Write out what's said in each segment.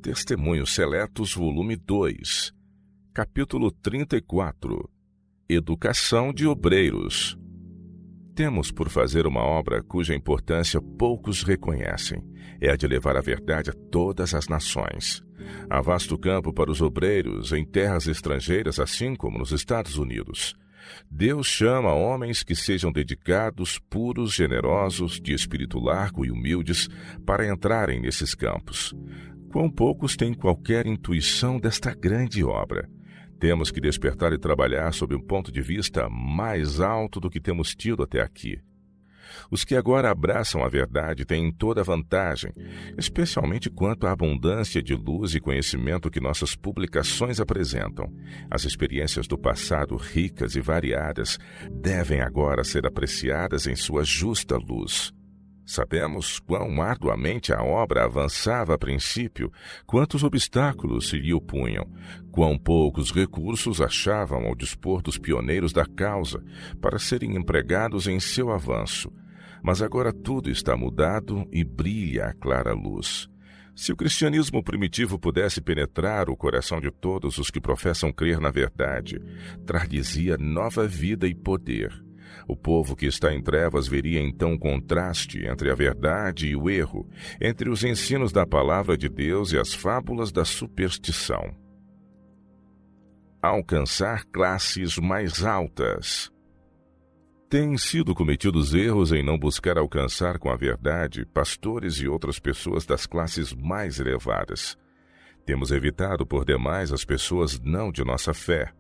Testemunhos Seletos, volume 2, capítulo 34. Educação de obreiros. Temos por fazer uma obra cuja importância poucos reconhecem. É a de levar a verdade a todas as nações. Há vasto campo para os obreiros em terras estrangeiras, assim como nos Estados Unidos. Deus chama homens que sejam dedicados, puros, generosos, de espírito largo e humildes para entrarem nesses campos. Quão poucos têm qualquer intuição desta grande obra. Temos que despertar e trabalhar sob um ponto de vista mais alto do que temos tido até aqui. Os que agora abraçam a verdade têm toda a vantagem, especialmente quanto à abundância de luz e conhecimento que nossas publicações apresentam. As experiências do passado, ricas e variadas, devem agora ser apreciadas em sua justa luz. Sabemos quão arduamente a obra avançava a princípio, quantos obstáculos se lhe opunham, quão poucos recursos achavam ao dispor dos pioneiros da causa para serem empregados em seu avanço. Mas agora tudo está mudado e brilha a clara luz. Se o cristianismo primitivo pudesse penetrar o coração de todos os que professam crer na verdade, trar-lhes-ia nova vida e poder. O povo que está em trevas veria então um contraste entre a verdade e o erro, entre os ensinos da palavra de Deus e as fábulas da superstição. Alcançar classes mais altas. Têm sido cometidos erros em não buscar alcançar com a verdade pastores e outras pessoas das classes mais elevadas. Temos evitado por demais as pessoas não de nossa fé,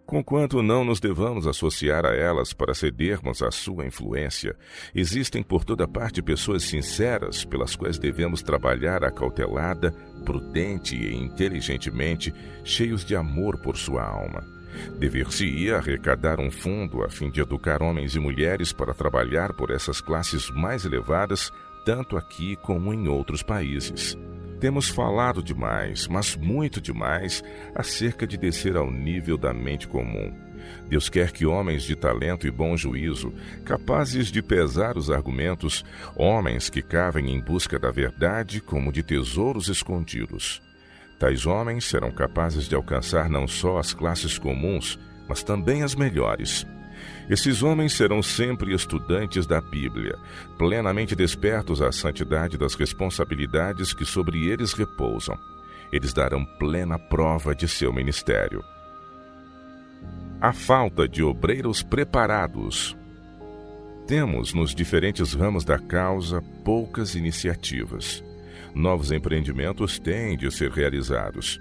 conquanto não nos devamos associar a elas para cedermos à sua influência. Existem por toda parte pessoas sinceras pelas quais devemos trabalhar acautelada, prudente e inteligentemente, cheios de amor por sua alma. Dever-se-ia arrecadar um fundo a fim de educar homens e mulheres para trabalhar por essas classes mais elevadas, tanto aqui como em outros países. Temos falado demais, mas muito demais, acerca de descer ao nível da mente comum. Deus quer que homens de talento e bom juízo, capazes de pesar os argumentos, homens que cavem em busca da verdade como de tesouros escondidos. Tais homens serão capazes de alcançar não só as classes comuns, mas também as melhores. Esses homens serão sempre estudantes da Bíblia, plenamente despertos à santidade das responsabilidades que sobre eles repousam. Eles darão plena prova de seu ministério. A falta de obreiros preparados. Temos, nos diferentes ramos da causa, poucas iniciativas. Novos empreendimentos têm de ser realizados.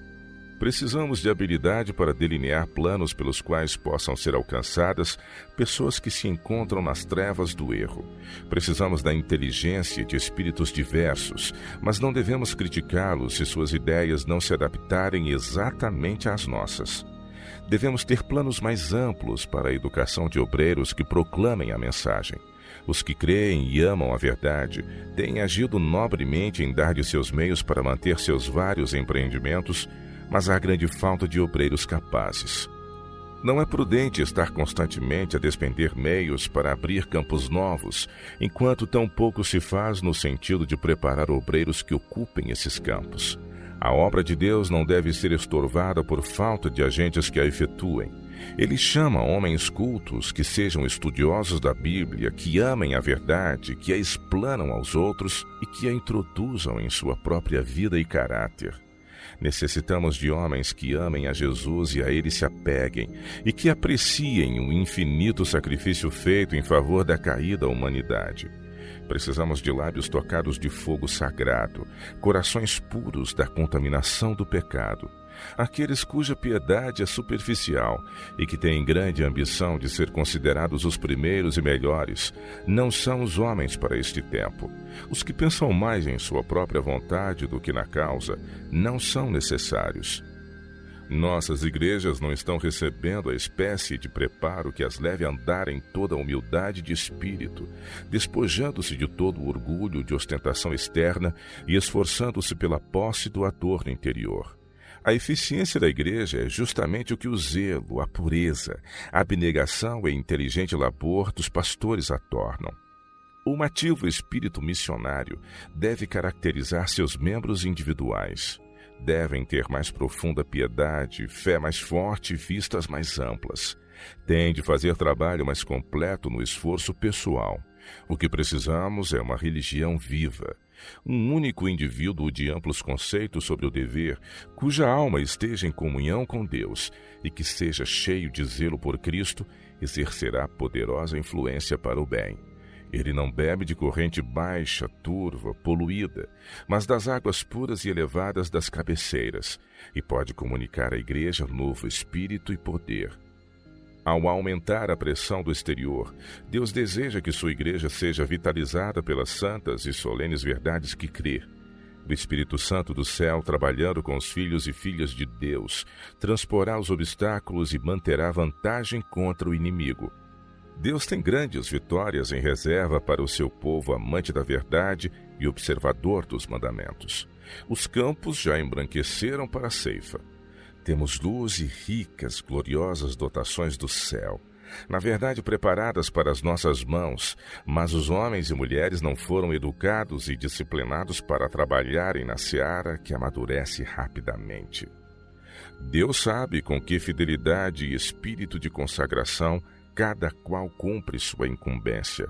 Precisamos de habilidade para delinear planos pelos quais possam ser alcançadas pessoas que se encontram nas trevas do erro. Precisamos da inteligência de espíritos diversos, mas não devemos criticá-los se suas ideias não se adaptarem exatamente às nossas. Devemos ter planos mais amplos para a educação de obreiros que proclamem a mensagem. Os que creem e amam a verdade têm agido nobremente em dar de seus meios para manter seus vários empreendimentos, mas há grande falta de obreiros capazes. Não é prudente estar constantemente a despender meios para abrir campos novos, enquanto tão pouco se faz no sentido de preparar obreiros que ocupem esses campos. A obra de Deus não deve ser estorvada por falta de agentes que a efetuem. Ele chama homens cultos que sejam estudiosos da Bíblia, que amem a verdade, que a explanam aos outros e que a introduzam em sua própria vida e caráter. Necessitamos de homens que amem a Jesus e a Ele se apeguem, e que apreciem o infinito sacrifício feito em favor da caída humanidade. Precisamos de lábios tocados de fogo sagrado, corações puros da contaminação do pecado. Aqueles cuja piedade é superficial e que têm grande ambição de ser considerados os primeiros e melhores, não são os homens para este tempo. Os que pensam mais em sua própria vontade do que na causa não são necessários. Nossas igrejas não estão recebendo a espécie de preparo que as leve a andar em toda a humildade de espírito, despojando-se de todo o orgulho de ostentação externa e esforçando-se pela posse do adorno interior. A eficiência da igreja é justamente o que o zelo, a pureza, a abnegação e inteligente labor dos pastores a tornam. Um ativo espírito missionário deve caracterizar seus membros individuais. devem ter mais profunda piedade, fé mais forte e vistas mais amplas. Têm de fazer trabalho mais completo no esforço pessoal. O que precisamos é uma religião viva. Um único indivíduo de amplos conceitos sobre o dever, cuja alma esteja em comunhão com Deus e que seja cheio de zelo por Cristo, exercerá poderosa influência para o bem. Ele não bebe de corrente baixa, turva, poluída, mas das águas puras e elevadas das cabeceiras, e pode comunicar à igreja novo espírito e poder. Ao aumentar a pressão do exterior, Deus deseja que sua igreja seja vitalizada pelas santas e solenes verdades que crê. O Espírito Santo do céu, trabalhando com os filhos e filhas de Deus, transporá os obstáculos e manterá vantagem contra o inimigo. Deus tem grandes vitórias em reserva para o seu povo amante da verdade e observador dos mandamentos. Os campos já embranqueceram para a ceifa. Temos luz e ricas, gloriosas dotações do céu, na verdade preparadas para as nossas mãos, mas os homens e mulheres não foram educados e disciplinados para trabalharem na seara que amadurece rapidamente. Deus sabe com que fidelidade e espírito de consagração cada qual cumpre sua incumbência.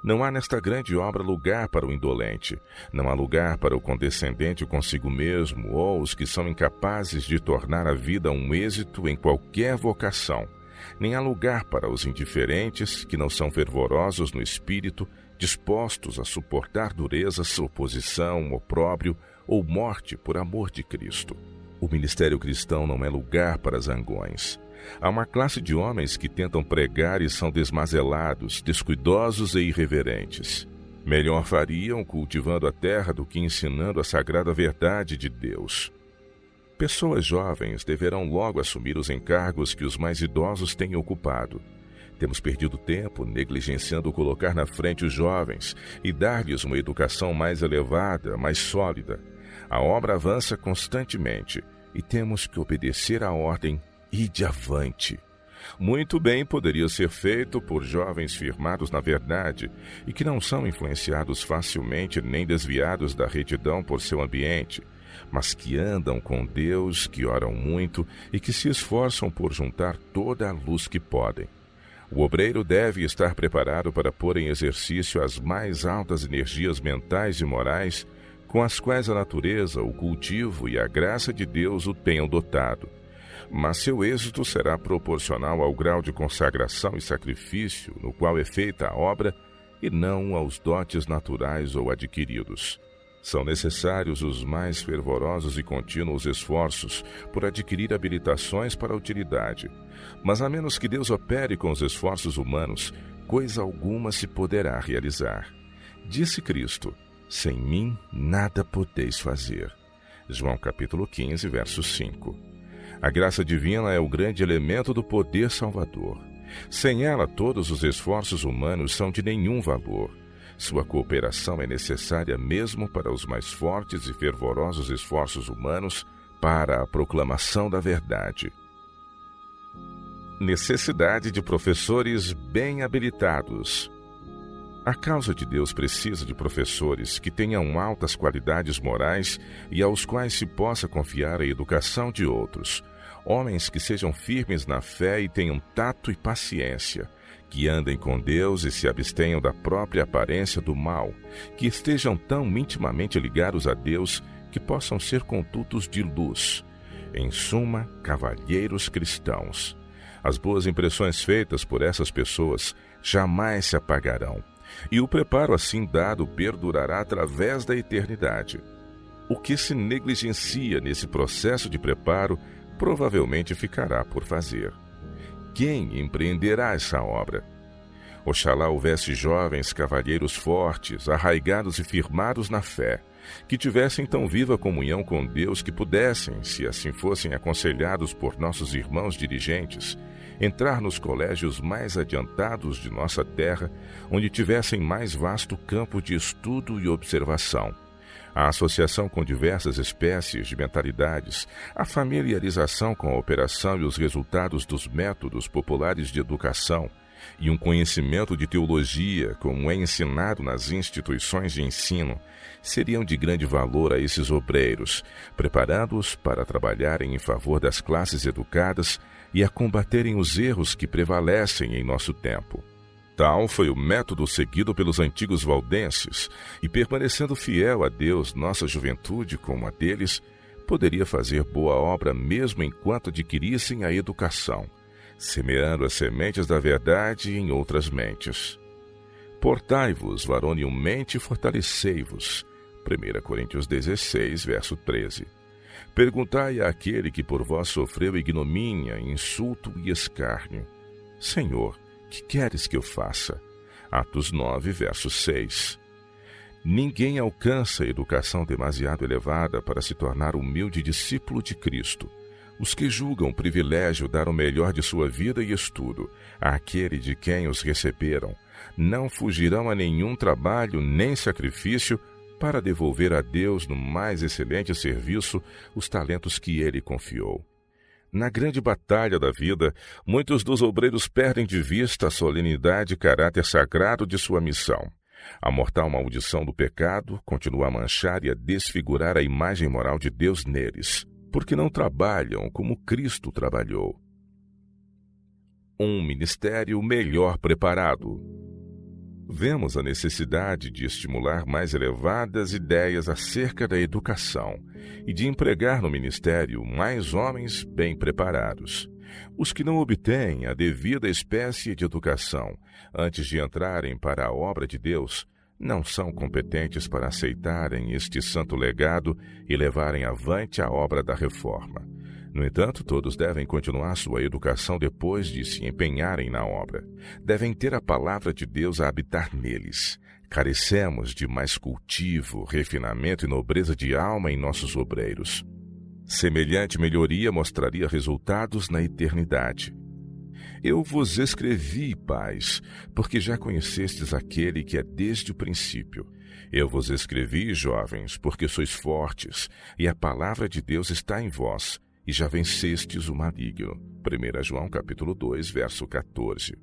Não há nesta grande obra lugar para o indolente, não há lugar para o condescendente consigo mesmo ou os que são incapazes de tornar a vida um êxito em qualquer vocação, nem há lugar para os indiferentes que não são fervorosos no espírito, dispostos a suportar durezas, oposição, opróbrio ou morte por amor de Cristo. O ministério cristão não é lugar para zangões. Há uma classe de homens que tentam pregar e são desmazelados, descuidosos e irreverentes. Melhor fariam cultivando a terra do que ensinando a sagrada verdade de Deus. Pessoas jovens deverão logo assumir os encargos que os mais idosos têm ocupado. Temos perdido tempo negligenciando colocar na frente os jovens e dar-lhes uma educação mais elevada, mais sólida. A obra avança constantemente e temos que obedecer à ordem "Ide avante". Muito bem poderia ser feito por jovens firmados na verdade e que não são influenciados facilmente nem desviados da retidão por seu ambiente, mas que andam com Deus, que oram muito e que se esforçam por juntar toda a luz que podem. O obreiro deve estar preparado para pôr em exercício as mais altas energias mentais e morais com as quais a natureza, o cultivo e a graça de Deus o tenham dotado. Mas seu êxito será proporcional ao grau de consagração e sacrifício no qual é feita a obra e não aos dotes naturais ou adquiridos. São necessários os mais fervorosos e contínuos esforços por adquirir habilitações para a utilidade. Mas a menos que Deus opere com os esforços humanos, coisa alguma se poderá realizar. Disse Cristo: "Sem mim nada podeis fazer." João capítulo 15, verso 5. A graça divina é o grande elemento do poder salvador. Sem ela, todos os esforços humanos são de nenhum valor. Sua cooperação é necessária mesmo para os mais fortes e fervorosos esforços humanos para a proclamação da verdade. Necessidade de professores bem habilitados. A causa de Deus precisa de professores que tenham altas qualidades morais e aos quais se possa confiar a educação de outros. Homens que sejam firmes na fé e tenham tato e paciência, que andem com Deus e se abstenham da própria aparência do mal, que estejam tão intimamente ligados a Deus que possam ser condutos de luz. Em suma, cavalheiros cristãos. As boas impressões feitas por essas pessoas jamais se apagarão, e o preparo assim dado perdurará através da eternidade. O que se negligencia nesse processo de preparo provavelmente ficará por fazer. Quem empreenderá essa obra? Oxalá houvesse jovens cavalheiros fortes, arraigados e firmados na fé, que tivessem tão viva comunhão com Deus que pudessem, se assim fossem aconselhados por nossos irmãos dirigentes, entrar nos colégios mais adiantados de nossa terra, onde tivessem mais vasto campo de estudo e observação. A associação com diversas espécies de mentalidades, a familiarização com a operação e os resultados dos métodos populares de educação e um conhecimento de teologia, como é ensinado nas instituições de ensino, seriam de grande valor a esses obreiros, preparando-os para trabalharem em favor das classes educadas e a combaterem os erros que prevalecem em nosso tempo. Tal foi o método seguido pelos antigos valdenses, e permanecendo fiel a Deus, nossa juventude, como a deles, poderia fazer boa obra mesmo enquanto adquirissem a educação, semeando as sementes da verdade em outras mentes. Portai-vos varonilmente e fortalecei-vos. 1 Coríntios 16, verso 13. Perguntai àquele que por vós sofreu ignomínia, insulto e escárnio: Senhor, que queres que eu faça? Atos 9, verso 6. Ninguém alcança a educação demasiado elevada para se tornar humilde discípulo de Cristo. Os que julgam privilégio dar o melhor de sua vida e estudo àquele de quem os receberam, não fugirão a nenhum trabalho nem sacrifício para devolver a Deus no mais excelente serviço os talentos que Ele confiou. Na grande batalha da vida, muitos dos obreiros perdem de vista a solenidade e caráter sagrado de sua missão. A mortal maldição do pecado continua a manchar e a desfigurar a imagem moral de Deus neles, porque não trabalham como Cristo trabalhou. Um ministério melhor preparado. Vemos a necessidade de estimular mais elevadas ideias acerca da educação e de empregar no ministério mais homens bem preparados. Os que não obtêm a devida espécie de educação antes de entrarem para a obra de Deus não são competentes para aceitarem este santo legado e levarem avante a obra da reforma. No entanto, todos devem continuar sua educação depois de se empenharem na obra. Devem ter a palavra de Deus a habitar neles. Carecemos de mais cultivo, refinamento e nobreza de alma em nossos obreiros. Semelhante melhoria mostraria resultados na eternidade. Eu vos escrevi, pais, porque já conhecestes aquele que é desde o princípio. Eu vos escrevi, jovens, porque sois fortes, e a palavra de Deus está em vós, e já vencestes o maligno. 1 João capítulo 2, verso 14.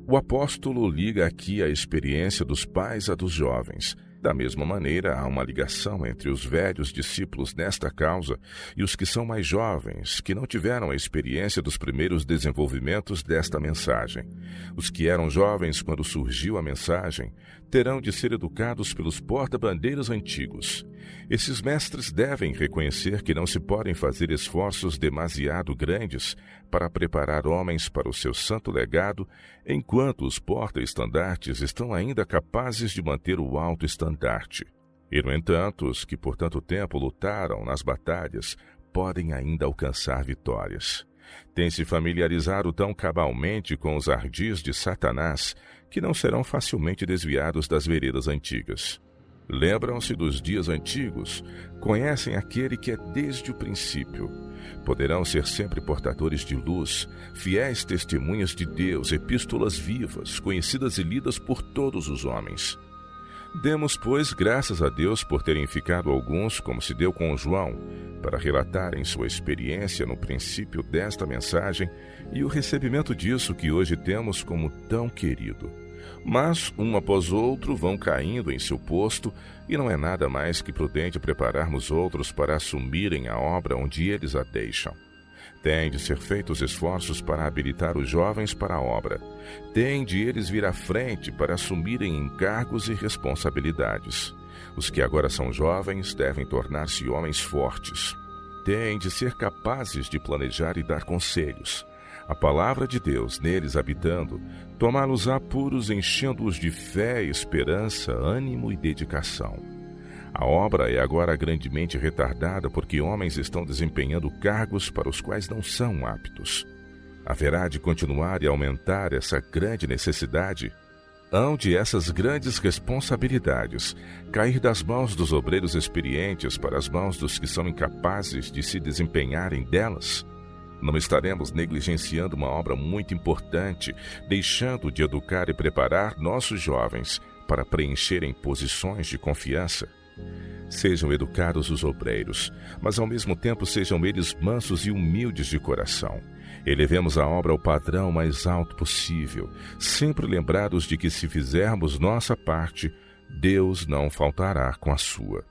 O apóstolo liga aqui a experiência dos pais à dos jovens. Da mesma maneira, há uma ligação entre os velhos discípulos nesta causa e os que são mais jovens, que não tiveram a experiência dos primeiros desenvolvimentos desta mensagem. Os que eram jovens quando surgiu a mensagem terão de ser educados pelos porta-bandeiras antigos. Esses mestres devem reconhecer que não se podem fazer esforços demasiado grandes para preparar homens para o seu santo legado, enquanto os porta-estandartes estão ainda capazes de manter o alto estandarte. E, no entanto, os que por tanto tempo lutaram nas batalhas podem ainda alcançar vitórias. Tem-se familiarizado tão cabalmente com os ardis de Satanás que não serão facilmente desviados das veredas antigas. Lembram-se dos dias antigos, conhecem aquele que é desde o princípio. Poderão ser sempre portadores de luz, fiéis testemunhas de Deus, epístolas vivas, conhecidas e lidas por todos os homens. Demos, pois, graças a Deus por terem ficado alguns, como se deu com João, para relatarem sua experiência no princípio desta mensagem e o recebimento disso que hoje temos como tão querido. Mas, um após outro, vão caindo em seu posto, e não é nada mais que prudente prepararmos outros para assumirem a obra onde eles a deixam. Têm de ser feitos esforços para habilitar os jovens para a obra. Têm de eles vir à frente para assumirem encargos e responsabilidades. Os que agora são jovens devem tornar-se homens fortes. Têm de ser capazes de planejar e dar conselhos. A palavra de Deus, neles habitando, tomá-los-á puros, enchendo-os de fé, esperança, ânimo e dedicação. A obra é agora grandemente retardada porque homens estão desempenhando cargos para os quais não são aptos. Haverá de continuar e aumentar essa grande necessidade, hão de essas grandes responsabilidades cair das mãos dos obreiros experientes para as mãos dos que são incapazes de se desempenharem delas. Não estaremos negligenciando uma obra muito importante, deixando de educar e preparar nossos jovens para preencherem posições de confiança. Sejam educados os obreiros, mas ao mesmo tempo sejam eles mansos e humildes de coração. Elevemos a obra ao padrão mais alto possível, sempre lembrados de que se fizermos nossa parte, Deus não faltará com a sua.